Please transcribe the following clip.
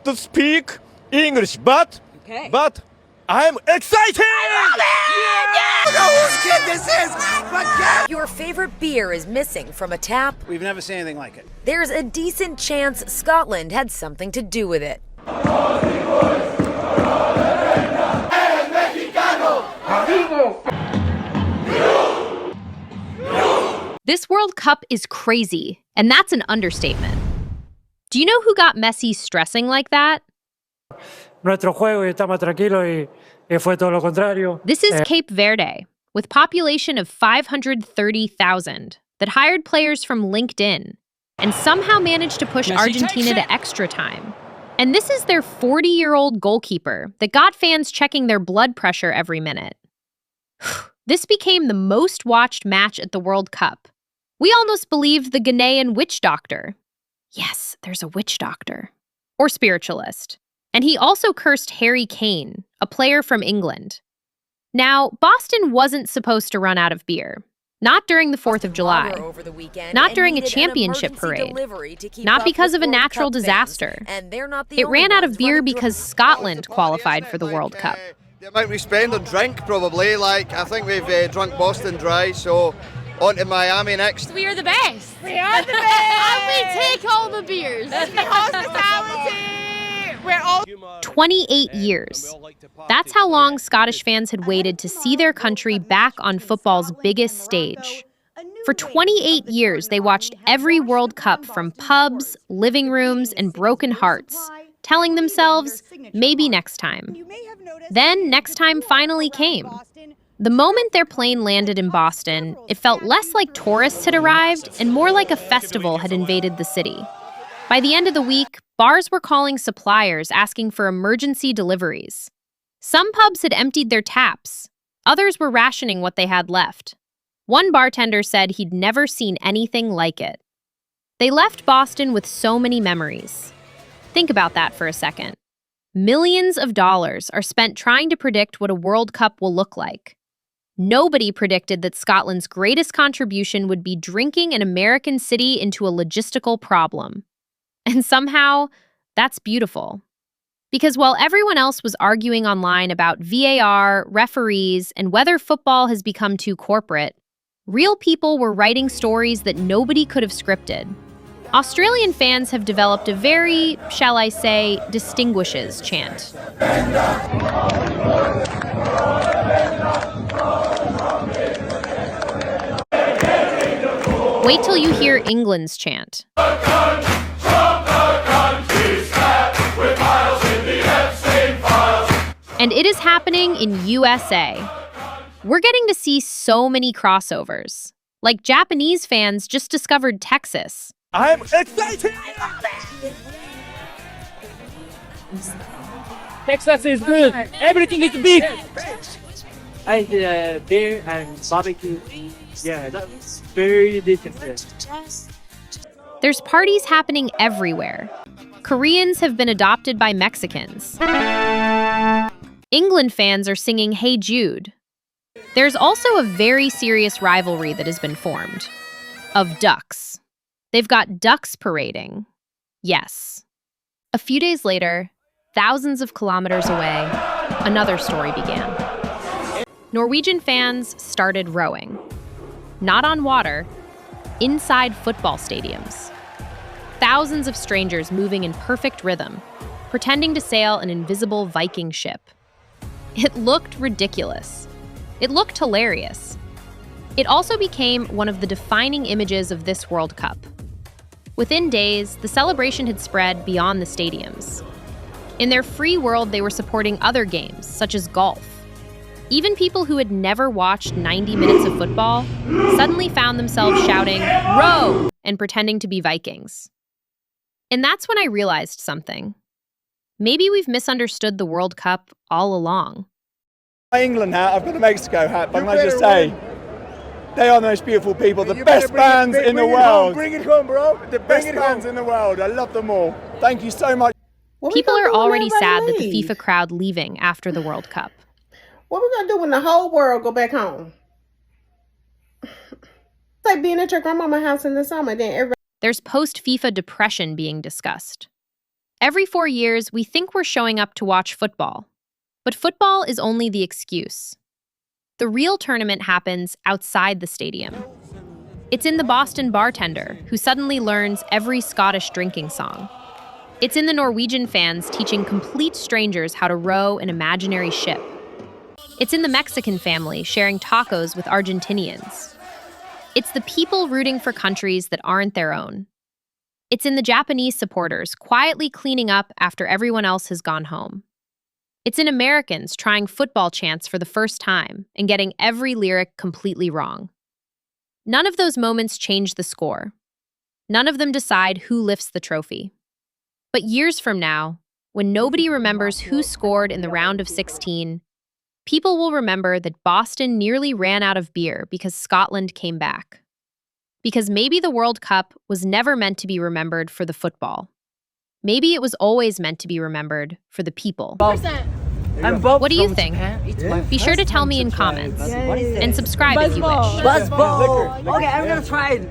to speak English, but I'm excited! I love it! I don't know whose kid this is, but Your favorite beer is missing from a tap. we've never seen anything like it. There's a decent chance Scotland had something to do with it. This World Cup is crazy, and that's an understatement. Do you know who got Messi stressing like that? Nuestro juego y está más tranquilo y fue todo lo contrario. This is Cape Verde, with population of 530,000, that hired players from LinkedIn and somehow managed to push Argentina to extra time. And this is their 40-year-old goalkeeper that got fans checking their blood pressure every minute. This became the most watched match at the World Cup. We almost believed the Ghanaian witch doctor. Yes, there's a witch doctor. Or spiritualist. And he also cursed Harry Kane, a player from England. Now, Boston wasn't supposed to run out of beer. Not during the 4th of July. Not during a championship parade. Not because of a natural disaster. It ran out of beer because Scotland qualified for the World Cup. The amount we spend on drink, probably. I think we've drunk Boston dry, so on to Miami next. We are the best. We are the best. And we take all the beers. The hospitality. We're all 28 years. That's how long Scottish fans had waited to see their country back on football's biggest stage. For 28 years, they watched every World Cup from pubs, living rooms, and broken hearts, telling themselves, maybe next time. Then next time finally came. The moment their plane landed in Boston, it felt less like tourists had arrived and more like a festival had invaded the city. By the end of the week, bars were calling suppliers asking for emergency deliveries. Some pubs had emptied their taps. Others were rationing what they had left. One bartender said he'd never seen anything like it. They left Boston with so many memories. Think about that for a second. Millions of dollars are spent trying to predict what a World Cup will look like. Nobody predicted that Scotland's greatest contribution would be drinking an American city into a logistical problem. And somehow, that's beautiful. Because while everyone else was arguing online about VAR, referees, and whether football has become too corporate, real people were writing stories that nobody could have scripted. Australian fans have developed a very, shall I say, distinguishes chant. Wait till you hear England's chant. And it is happening in USA. We're getting to see so many crossovers. Like Japanese fans just discovered Texas. I'm excited! Texas is good. Everything is big. I did beer and barbecue. Yeah, that's very different. There's parties happening everywhere. Koreans have been adopted by Mexicans. England fans are singing Hey Jude. There's also a very serious rivalry that has been formed. Of ducks. They've got ducks parading. Yes. A few days later, thousands of kilometers away, another story began. Norwegian fans started rowing. Not on water, inside football stadiums. Thousands of strangers moving in perfect rhythm, pretending to sail an invisible Viking ship. It looked ridiculous. It looked hilarious. It also became one of the defining images of this World Cup. Within days, the celebration had spread beyond the stadiums. In their free world, they were supporting other games, such as golf. Even people who had never watched 90 minutes of football suddenly found themselves shouting, "Row!" and pretending to be Vikings. And that's when I realized something. Maybe we've misunderstood the World Cup all along. My England hat, I've got a Mexico hat, but I might just say, they are the most beautiful people, the best fans in the world. Bring it home, bro. The best fans in the world. I love them all. Thank you so much. People are already sad that the FIFA crowd leaving after the World Cup. What we gonna do when the whole world go back home? It's like being at your grandmama's house in the summer. Then everybody. There's post-FIFA depression being discussed. Every 4 years, we think we're showing up to watch football. But football is only the excuse. The real tournament happens outside the stadium. It's in the Boston bartender who suddenly learns every Scottish drinking song. It's in the Norwegian fans teaching complete strangers how to row an imaginary ship. It's in the Mexican family sharing tacos with Argentinians. It's the people rooting for countries that aren't their own. It's in the Japanese supporters quietly cleaning up after everyone else has gone home. It's in Americans trying football chants for the first time and getting every lyric completely wrong. None of those moments change the score. None of them decide who lifts the trophy. But years from now, when nobody remembers who scored in the round of 16, people will remember that Boston nearly ran out of beer because Scotland came back. Because maybe the World Cup was never meant to be remembered for the football. Maybe it was always meant to be remembered for the people. What do you think? Be sure to tell me in comments. And subscribe if you wish. Buzzball! Okay, I'm gonna try it.